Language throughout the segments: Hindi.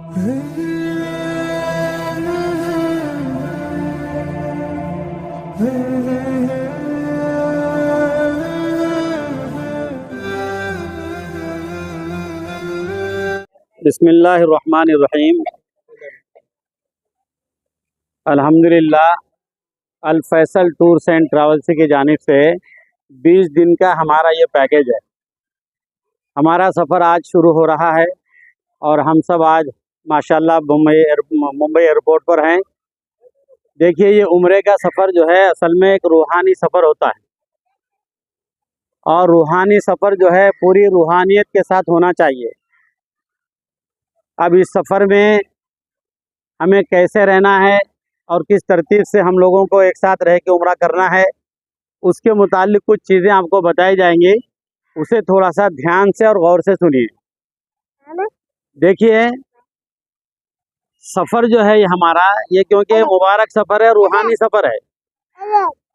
बिस्मिल्लाहिर्रहमानिर्रहीम। अल्हम्दुलिल्लाह। अल फैसल टूर्स एंड ट्रैवल्स की जानिब से 20 दिन का हमारा ये पैकेज है। हमारा सफ़र आज शुरू हो रहा है और हम सब आज माशाल्लाह मुंबई एयरपोर्ट पर हैं। देखिए, ये उम्रे का सफ़र जो है असल में एक रूहानी सफ़र होता है और रूहानी सफ़र जो है पूरी रूहानियत के साथ होना चाहिए। अब इस सफ़र में हमें कैसे रहना है और किस तरतीब से हम लोगों को एक साथ रह के उम्रा करना है, उसके मुतालिक कुछ चीज़ें आपको बताई जाएंगी। उसे थोड़ा सा ध्यान से और गौर से सुनिए। देखिए, सफ़र जो है ये हमारा, ये क्योंकि मुबारक सफ़र है, रूहानी सफ़र है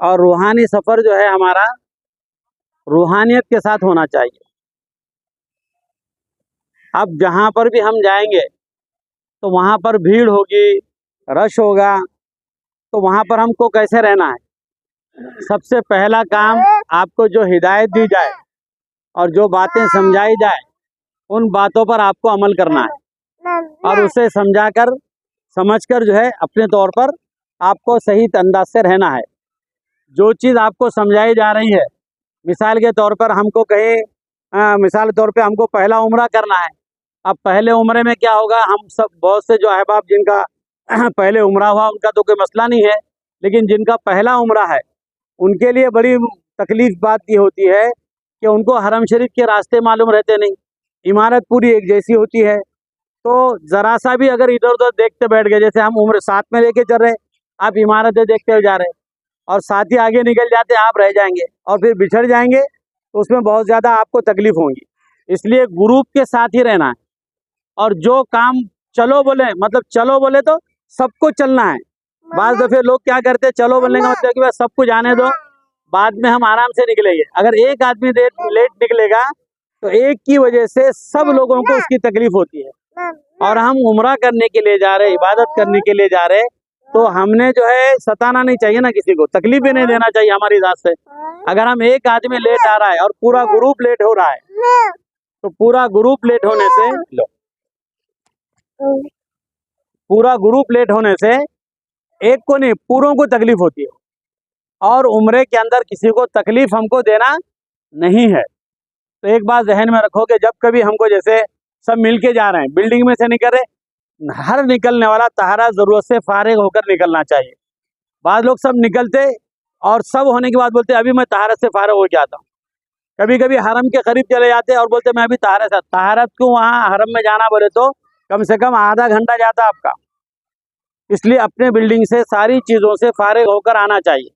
और रूहानी सफ़र जो है हमारा रूहानियत के साथ होना चाहिए। अब जहाँ पर भी हम जाएंगे तो वहाँ पर भीड़ होगी, रश होगा, तो वहाँ पर हमको कैसे रहना है। सबसे पहला काम, आपको जो हिदायत दी जाए और जो बातें समझाई जाए उन बातों पर आपको अमल करना है और उसे समझकर जो है अपने तौर पर आपको सही अंदाज से रहना है। जो चीज़ आपको समझाई जा रही है, मिसाल के तौर पर हमको मिसाल के तौर पे हमको पहला उम्रा करना है। अब पहले उम्रे में क्या होगा, हम सब बहुत से जो अहबाब जिनका पहले उम्रा हुआ उनका तो कोई मसला नहीं है, लेकिन जिनका पहला उम्रा है उनके लिए बड़ी तकलीफ बात ये होती है कि उनको हरम शरीफ के रास्ते मालूम रहते नहीं। इमारत पूरी एक जैसी होती है, तो ज़रा सा भी अगर इधर उधर देखते बैठ गए, जैसे हम उम्र साथ में लेके चल रहे, आप इमारतें देखते हुए जा रहे और साथ ही आगे निकल जाते, आप रह जाएंगे और फिर बिछड़ जाएंगे, तो उसमें बहुत ज़्यादा आपको तकलीफ होगी। इसलिए ग्रुप के साथ ही रहना है और जो काम चलो बोले, मतलब चलो बोले तो सबको चलना है। बाज़ दफ़े लोग क्या करते हैं, चलो बोलने का मतलब कि बस सबको जाने दो, बाद में हम आराम से निकलेंगे। अगर एक आदमी लेट निकलेगा तो एक की वजह से सब लोगों को उसकी तकलीफ होती है। और हम उम्रा करने के लिए जा रहे, इबादत करने के लिए जा रहे, तो हमने जो है सताना नहीं चाहिए ना, किसी को तकलीफ भी नहीं देना चाहिए हमारी जात से। अगर हम एक आदमी लेट आ रहा है और पूरा ग्रुप लेट हो रहा है, तो पूरा ग्रुप लेट होने से एक को नहीं, पूरों को तकलीफ होती है और उम्रे के अंदर किसी को तकलीफ हमको देना नहीं है। तो एक बात जहन में रखो कि जब कभी हमको, जैसे सब मिलके जा रहे हैं, बिल्डिंग में से निकल रहे, हर निकलने वाला तहारा ज़रूरत से फारिग होकर निकलना चाहिए। बाद लोग सब निकलते और सब होने के बाद बोलते अभी मैं तहारत से फारिग हो जाता हूँ। कभी कभी हरम के करीब चले जाते और बोलते मैं अभी तहारत को, वहाँ हरम में जाना बोले तो कम से कम आधा घंटा जाता आपका। इसलिए अपने बिल्डिंग से सारी चीज़ों से फारिग होकर आना चाहिए।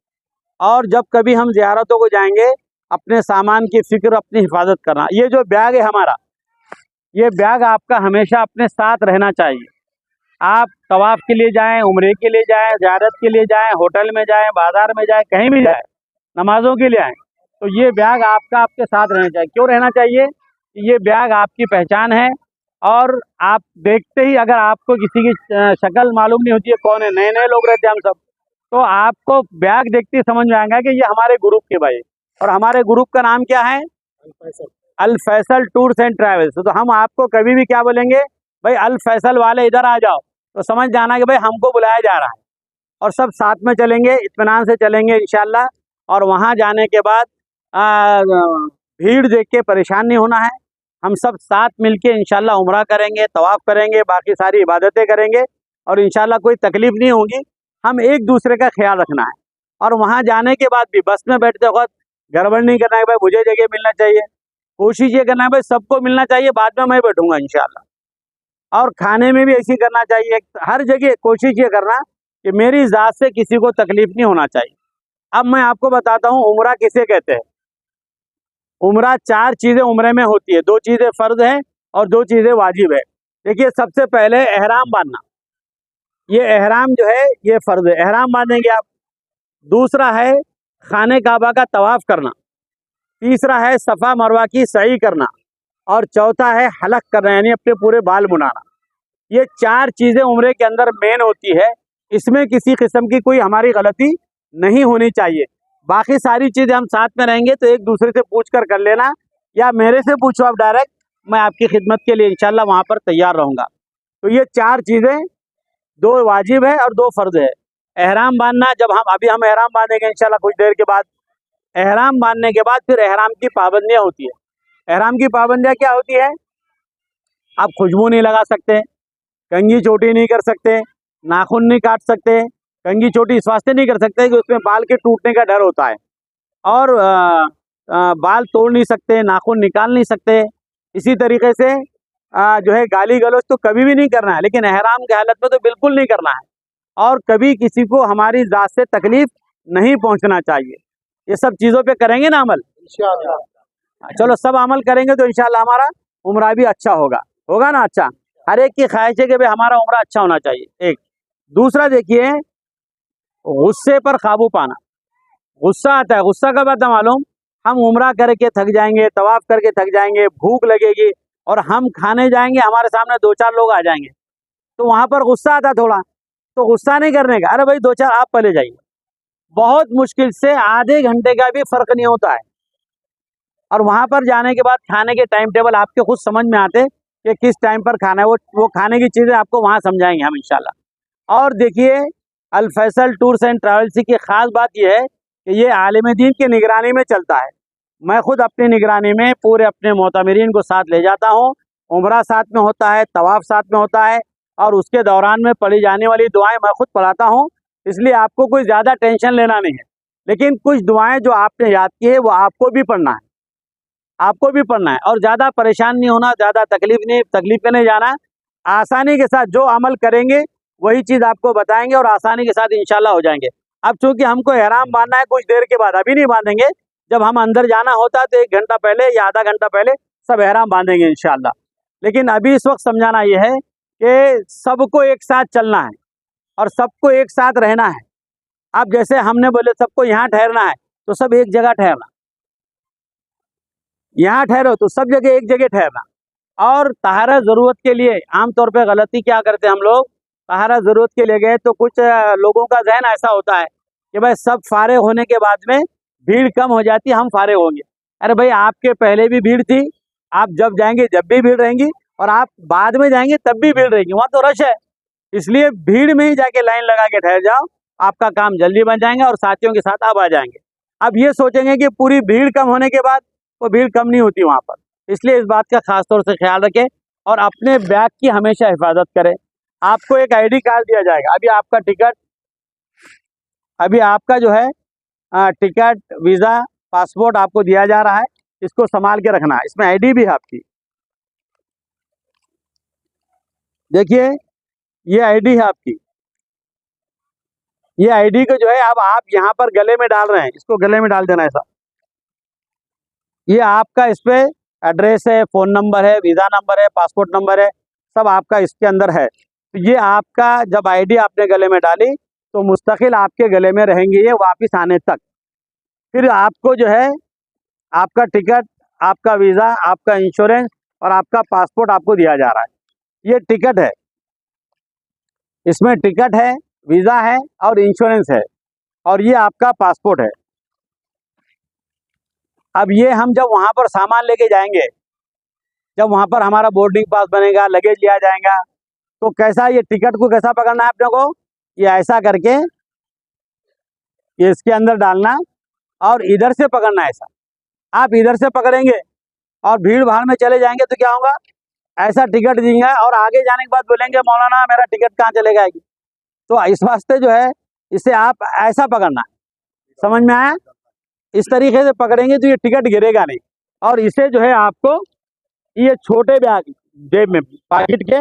और जब कभी हम ज़ियारतों को जाएंगे, अपने सामान की फ़िक्र, अपनी हिफाजत करना। ये जो बैग है हमारा, ये बैग आपका हमेशा अपने साथ रहना चाहिए। आप तवाफ़ के लिए जाएं, उम्रे के लिए जाएं, ज़ियारत के लिए जाएं, होटल में जाएं, बाज़ार में जाएं, कहीं भी जाएं, नमाज़ों के लिए आएँ, तो ये बैग आपका आपके साथ रहना चाहिए। क्यों रहना चाहिए? ये बैग आपकी पहचान है और आप देखते ही, अगर आपको किसी की शक्ल मालूम नहीं होती है कौन है, नए नए लोग रहते हैं हम सब, तो आपको बैग देखते ही समझ में आएगा कि ये हमारे ग्रुप के भाई। और हमारे ग्रुप का नाम क्या है? अल फैसल टूर्स एंड ट्रैवल्स। तो हम आपको कभी भी क्या बोलेंगे, भाई अल फैसल वाले इधर आ जाओ, तो समझ जाना कि भाई हमको बुलाया जा रहा है और सब साथ में चलेंगे, इत्मीनान से चलेंगे इंशाल्लाह। और वहाँ जाने के बाद भीड़ देख के परेशान नहीं होना है। हम सब साथ मिलके इंशाल्लाह उम्रा करेंगे, तवाफ़ करेंगे, बाकी सारी इबादतें करेंगे और इंशाल्लाह कोई तकलीफ़ नहीं होगी। हम एक दूसरे का ख्याल रखना है और वहाँ जाने के बाद भी बस में बैठते वक्त गड़बड़ नहीं करना है, भाई मुझे जगह मिलना चाहिए। कोशिश ये करना है भाई सबको मिलना चाहिए, बाद में मैं बैठूंगा इंशाल्लाह। और खाने में भी ऐसी करना चाहिए, हर जगह कोशिश ये करना कि मेरी ज़ात से किसी को तकलीफ़ नहीं होना चाहिए। अब मैं आपको बताता हूँ उम्रा किसे कहते हैं। उम्रा 4 चीज़ें उम्रे में होती है, 2 चीज़ें फ़र्ज हैं और 2 चीज़ें वाजिब है। देखिए, सबसे पहले एहराम बांधना, ये एहराम जो है ये फ़र्ज है, एहराम बांधेंगे आप। दूसरा है खाने काबा का तवाफ़ करना। तीसरा है सफ़ा मरवा की सई करना और चौथा है हलक करना, यानी अपने पूरे बाल मुड़ाना। ये 4 चीज़ें उम्रे के अंदर मेन होती है। इसमें किसी किस्म की कोई हमारी गलती नहीं होनी चाहिए। बाकी सारी चीज़ें हम साथ में रहेंगे तो एक दूसरे से पूछ कर लेना, या मेरे से पूछो आप डायरेक्ट, मैं आपकी खिदमत के लिए इंशाल्लाह वहाँ पर तैयार रहूँगा। तो ये 4 चीज़ें, 2 वाजिब है और 2 फ़र्ज़ है। एहराम बांधना, जब हम एहराम बांधेंगे इंशाल्लाह कुछ देर के बाद। एहराम बांधने के बाद फिर एहराम की पाबंदियाँ होती है। एहराम की पाबंदियाँ क्या होती है? आप खुशबू नहीं लगा सकते, कंघी चोटी नहीं कर सकते, नाखून नहीं काट सकते। कंघी चोटी इस वास्ते नहीं कर सकते कि उसमें बाल के टूटने का डर होता है, और बाल तोड़ नहीं सकते, नाखून निकाल नहीं सकते। इसी तरीके से जो है गाली गलौज तो कभी भी नहीं करना है, लेकिन एहराम की हालत में तो बिल्कुल नहीं करना है। और कभी किसी को हमारी ज़ात से तकलीफ नहीं पहुंचना चाहिए। ये सब चीज़ों पे करेंगे ना अमल इंशाअल्लाह। चलो सब अमल करेंगे तो इंशाअल्लाह हमारा उम्रा भी अच्छा होगा ना। अच्छा, हर एक की ख्वाहिश है कि भाई हमारा उम्रा अच्छा होना चाहिए। एक दूसरा देखिए, गुस्से पर काबू पाना। गुस्सा आता है, गुस्सा कब आता मालूम? हम उम्रा करके थक जाएंगे, तवाफ करके थक जाएंगे, भूख लगेगी और हम खाने जाएंगे, हमारे सामने 2-4 लोग आ जाएंगे तो वहाँ पर गुस्सा आता थोड़ा। तो गुस्सा नहीं करने का, अरे भाई 2-4 आप पहले जाइए। बहुत मुश्किल से आधे घंटे का भी फर्क नहीं होता है। और वहाँ पर जाने के बाद खाने के टाइम टेबल आपके खुद समझ में आते कि किस टाइम पर खाना है। वो खाने की चीज़ें आपको वहाँ समझाएंगे हम इंशाल्लाह। और देखिए, अल फैसल टूर्स एंड ट्रैवल्स की ख़ास बात यह है कि ये आलिम दीन की निगरानी में चलता है। मैं खुद अपनी निगरानी में पूरे अपने मोतमिरीन को साथ ले जाता हूँ। उम्रा साथ में होता है, तवाफ़ साथ में होता है, और उसके दौरान में पढ़ी जाने वाली दुआएं मैं खुद पढ़ाता हूँ। इसलिए आपको कोई ज़्यादा टेंशन लेना नहीं है। लेकिन कुछ दुआएं जो आपने याद की है वो आपको भी पढ़ना है, आपको भी पढ़ना है। और ज़्यादा परेशान नहीं होना, ज़्यादा तकलीफ में नहीं जाना। आसानी के साथ जो अमल करेंगे वही चीज़ आपको बताएंगे और आसानी के साथ इंशाल्लाह हो जाएंगे। अब चूँकि हमको एहराम बांधना है कुछ देर के बाद, अभी नहीं बांधेंगे। जब हम अंदर जाना होता है तो 1 घंटा पहले या आधा घंटा पहले सब एहराम बांधेंगे इंशाल्लाह। लेकिन अभी इस वक्त समझाना यह है कि सबको एक साथ चलना है और सबको एक साथ रहना है। अब जैसे हमने बोले सबको यहाँ ठहरना है तो सब एक जगह ठहरना, यहाँ ठहरो तो सब जगह एक जगह ठहरना। और तहारा ज़रूरत के लिए आमतौर पे गलती क्या करते हैं हम लोग, तहारा ज़रूरत के लिए गए तो कुछ लोगों का जहन ऐसा होता है कि भाई सब फारिग होने के बाद में भीड़ कम हो जाती है, हम फारिग होंगे। अरे भाई आपके पहले भी भीड़ थी, आप जब जाएंगे जब भी भीड़ रहेंगी, और आप बाद में जाएंगे तब भी भीड़ रहेगी, वहाँ तो रश है। इसलिए भीड़ में ही जाके लाइन लगा के ठहर जाओ, आपका काम जल्दी बन जाएंगे और साथियों के साथ आप आ जाएंगे। अब ये सोचेंगे कि पूरी भीड़ कम होने के बाद, वो भीड़ कम नहीं होती वहाँ पर। इसलिए इस बात का खास तौर से ख्याल रखें और अपने बैग की हमेशा हिफाजत करें। आपको एक आईडी कार्ड दिया जाएगा। अभी आपका जो है टिकट, वीज़ा, पासपोर्ट आपको दिया जा रहा है, इसको संभाल के रखना है। इसमें आईडी भी है आपकी, देखिए ये आईडी है आपकी। ये आईडी को जो है अब आप यहाँ पर गले में डाल रहे हैं, इसको गले में डाल देना ऐसा। ये आपका इस पे एड्रेस है, फ़ोन नंबर है, वीज़ा नंबर है, पासपोर्ट नंबर है, सब आपका इसके अंदर है। तो ये आपका जब आईडी आपने गले में डाली तो मुस्तकिल आपके गले में रहेंगे ये वापस आने तक। फिर आपको जो है आपका टिकट, आपका वीज़ा, आपका इंश्योरेंस और आपका पासपोर्ट आपको दिया जा रहा है। ये टिकट है, इसमें टिकट है, वीज़ा है और इंश्योरेंस है, और ये आपका पासपोर्ट है। अब ये हम जब वहाँ पर सामान लेके जाएंगे, जब वहाँ पर हमारा बोर्डिंग पास बनेगा, लगेज लिया जाएगा, तो कैसा, ये टिकट को कैसा पकड़ना है अपने को, ये ऐसा करके ये इसके अंदर डालना और इधर से पकड़ना है ऐसा। आप इधर से पकड़ेंगे और भीड़ भाड़ में चले जाएंगे तो क्या होगा, ऐसा टिकट देंगे और आगे जाने के बाद बोलेंगे मौलाना मेरा टिकट कहाँ चले जाएगी। तो इस वास्ते जो है इसे आप ऐसा पकड़ना है, समझ में आया? इस तरीके से पकड़ेंगे तो ये टिकट गिरेगा नहीं। और इसे जो है आपको ये छोटे बैग जेब में पॉकेट के,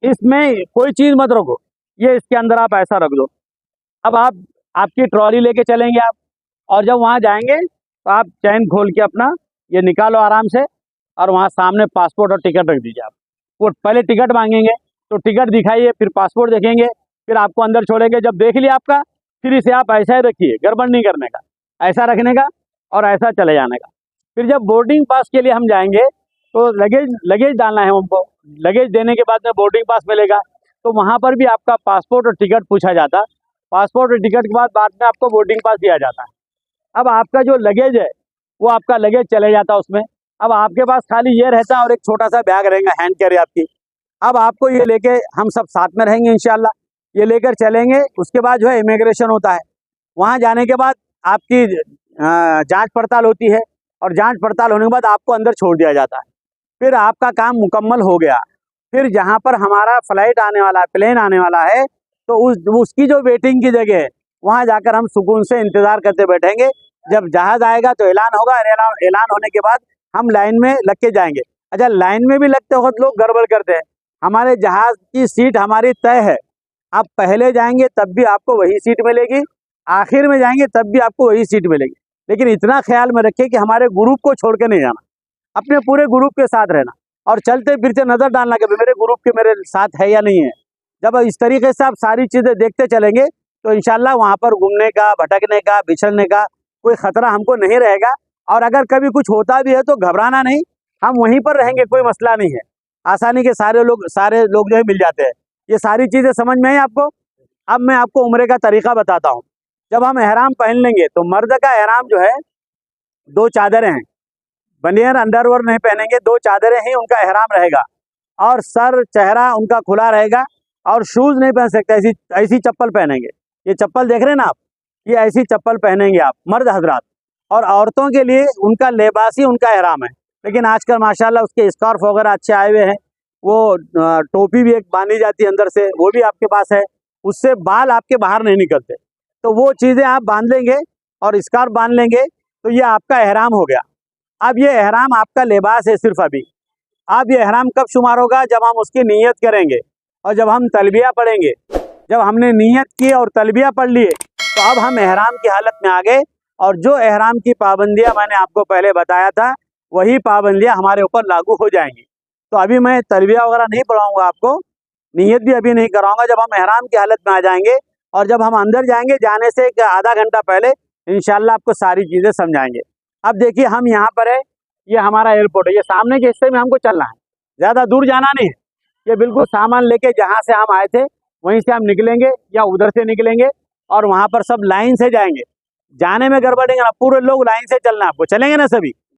इसमें कोई चीज़ मत रखो, ये इसके अंदर आप ऐसा रख दो। अब आपकी ट्रॉली लेके चलेंगे आप, और जब वहाँ जाएंगे तो आप चैन खोल के अपना ये निकालो आराम से, और वहाँ सामने पासपोर्ट और टिकट रख दीजिए। आप वो पहले टिकट मांगेंगे तो टिकट दिखाइए, फिर पासपोर्ट देखेंगे, फिर आपको अंदर छोड़ेंगे। जब देख लिया आपका, फिर इसे आप ऐसा ही रखिए, गड़बड़ नहीं करने का, ऐसा रखने का और ऐसा चले जाने का। फिर जब बोर्डिंग पास के लिए हम जाएंगे तो लगेज डालना है हमको। लगेज देने के बाद में बोर्डिंग पास मिलेगा, तो वहाँ पर भी आपका पासपोर्ट और टिकट पूछा जाता। पासपोर्ट और टिकट के बाद में आपको बोर्डिंग पास दिया जाता है। अब आपका जो लगेज है वो आपका लगेज चले जाता है उसमें। अब आपके पास खाली ये रहता है और एक छोटा सा बैग रहेगा, हैंड कैरी आपकी। अब आपको ये लेके हम सब साथ में रहेंगे इंशाल्लाह, ये लेकर चलेंगे। उसके बाद जो है इमिग्रेशन होता है, वहाँ जाने के बाद आपकी जांच पड़ताल होती है, और जांच पड़ताल होने के बाद आपको अंदर छोड़ दिया जाता है। फिर आपका काम मुकम्मल हो गया। फिर जहाँ पर हमारा फ्लाइट आने वाला है, प्लेन आने वाला है, तो उसकी जो वेटिंग की जगह है वहाँ जाकर हम सुकून से इंतज़ार करते बैठेंगे। जब जहाज़ आएगा तो ऐलान होगा, ऐलान होने के बाद हम लाइन में लग के जाएंगे। अच्छा, लाइन में भी लगते वक्त लोग गड़बड़ करते हैं। हमारे जहाज़ की सीट हमारी तय है, आप पहले जाएंगे तब भी आपको वही सीट मिलेगी, आखिर में जाएंगे तब भी आपको वही सीट मिलेगी। लेकिन इतना ख्याल में रखिए कि हमारे ग्रुप को छोड़ के नहीं जाना, अपने पूरे ग्रुप के साथ रहना, और चलते फिरते नज़र डालना कि मेरे ग्रुप के मेरे साथ है या नहीं है। जब इस तरीके से आप सारी चीज़ें देखते चलेंगे तो इंशाल्लाह वहाँ पर घूमने का, भटकने का, बिछड़ने का कोई ख़तरा हमको नहीं रहेगा। और अगर कभी कुछ होता भी है तो घबराना नहीं, हम वहीं पर रहेंगे, कोई मसला नहीं है। आसानी के सारे लोग जो है मिल जाते हैं। ये सारी चीज़ें समझ में आई आपको? अब मैं आपको उम्रे का तरीका बताता हूँ। जब हम एहराम पहन लेंगे तो मर्द का एहराम जो है 2 चादरें हैं, बनियान अंडरवेयर नहीं पहनेंगे, 2 चादरें ही उनका एहराम रहेगा, और सर चेहरा उनका खुला रहेगा, और शूज़ नहीं पहन सकते, ऐसी चप्पल पहनेंगे। ये चप्पल देख रहे हैं ना आप, ये ऐसी चप्पल पहनेंगे आप मर्द हजरात। और औरतों के लिए उनका लिबास ही उनका एहराम है। लेकिन आजकल माशाल्लाह उसके स्कार्फ वगैरह अच्छे आए हुए हैं, वो टोपी भी एक बांधी जाती है अंदर से, वो भी आपके पास है, उससे बाल आपके बाहर नहीं निकलते। तो वो चीज़ें आप बांध लेंगे और स्कार्फ बांध लेंगे तो ये आपका एहराम हो गया। अब ये एहराम आपका लिबास है सिर्फ अभी। अब ये एहराम कब शुमार होगा? जब हम उसकी नीयत करेंगे और जब हम तलबिया पढ़ेंगे। जब हमने नीयत की और तलबिया पढ़ लिए तो अब हम एहराम की हालत में आ गए, और जो एहराम की पाबंदियां मैंने आपको पहले बताया था वही पाबंदियां हमारे ऊपर लागू हो जाएंगी। तो अभी मैं तलबिया वगैरह नहीं पढ़ाऊँगा आपको, नीयत भी अभी नहीं कराऊँगा। जब हम एहराम की हालत में आ जाएंगे और जब हम अंदर जाएंगे, जाने से एक आधा घंटा पहले इंशाल्लाह आपको सारी चीज़ें समझाएंगे। अब देखिए हम यहाँ पर है, ये हमारा एयरपोर्ट है, ये सामने के हिस्से में हमको चलना है, ज़्यादा दूर जाना नहीं है। ये बिल्कुल सामान लेके जहाँ से हम आए थे वहीं से हम निकलेंगे या उधर से निकलेंगे, और वहाँ पर सब लाइन से जाएंगे। जाने में गड़बड़ेंगे ना, पूरे लोग लाइन से चलना है आपको, चलेंगे ना सभी?